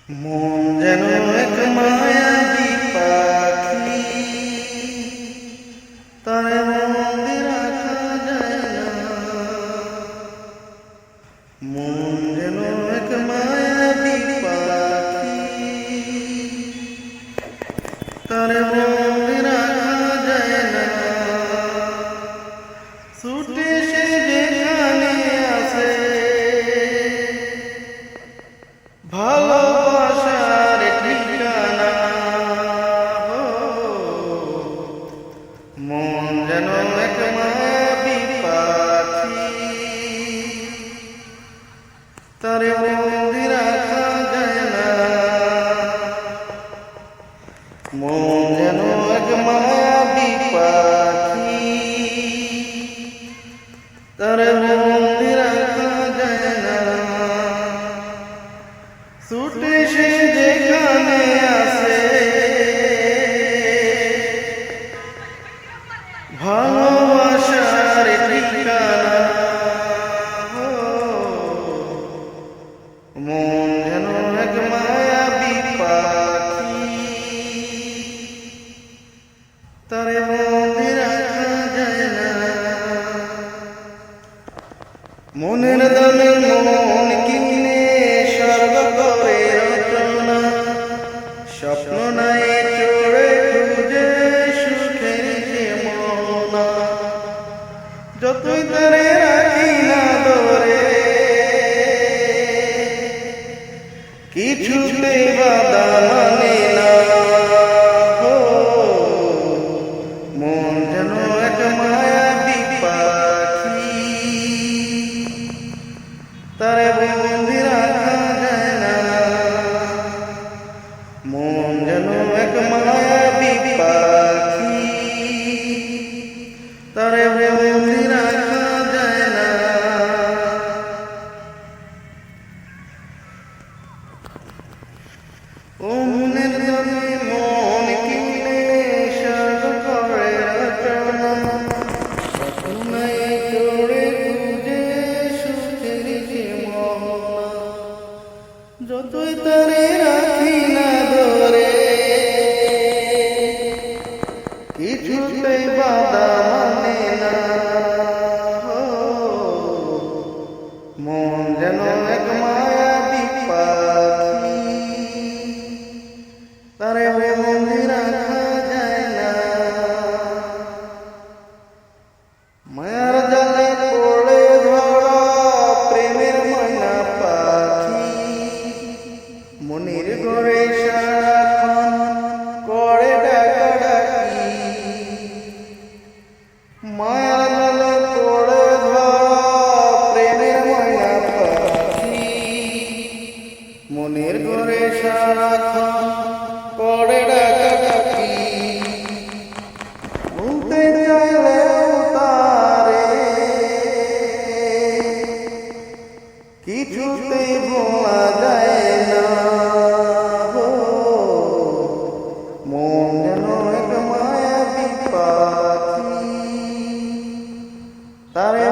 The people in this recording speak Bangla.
মন যেন এক মায়াবী পাখি, তারে মনে রাখা যায় না। মন যেন এক মায়াবী পাখি, তারে মনে রাখা যায় না। ছুটে সে যেখানে আসে ভালোবাসার ঠিকানা। মন যেন এক মায়াবী পাখি, তারে মনে রাখা যায় না। মন যেন এক মায়াবী পাখি, তারে মনে রাখা যায় না। ছুটে সে যেখানে আসে ভালোবাসার ঠিকানা। মন যেন এক মায়াবী পাখি, তারে মনে রাখা যায় না। মনের দামে মন কিনে স্বর্গ করে রচনা, স্বপ্ন নাই চড়ে খুঁজে সুখের যে মনা। যতই তারে রাখি না ধরে, কিছুতে বাধা মানে না। মন যেন এক মায়াবী পাখি, তারে বন্দি রাখা যায় না। মন যেন এক মায়াবী পাখি, তারে বন্দি রাখা যায় না। ও মনের দামে মন কিনে স্বর্গ করে রচনা, স্বপ্ন নাই চড়ে খুঁজে সুখের যে মনা। যতই তারে রাখি না ধরে, কিছুতেই বাধা মানে না। মন যেন এক মায়াবী পাখি, তারে মনে রাখা যায় না। মায়ার জালে পড়ে ধরা প্রেমের ময়না পাখি, মনের ঘরে সারাক্ষণ করে ডাকাডাকি। মায়ার জালে পড়ে ধরা প্রেমের ময়না পাখি, মনের ঘরে সারাক্ষণ করে ডাকাডাকি। ভুলতে চাইলেও তারে কিছুতেই ভোলা যায় না। মন যেন এক মায়াবী পাখি, তারে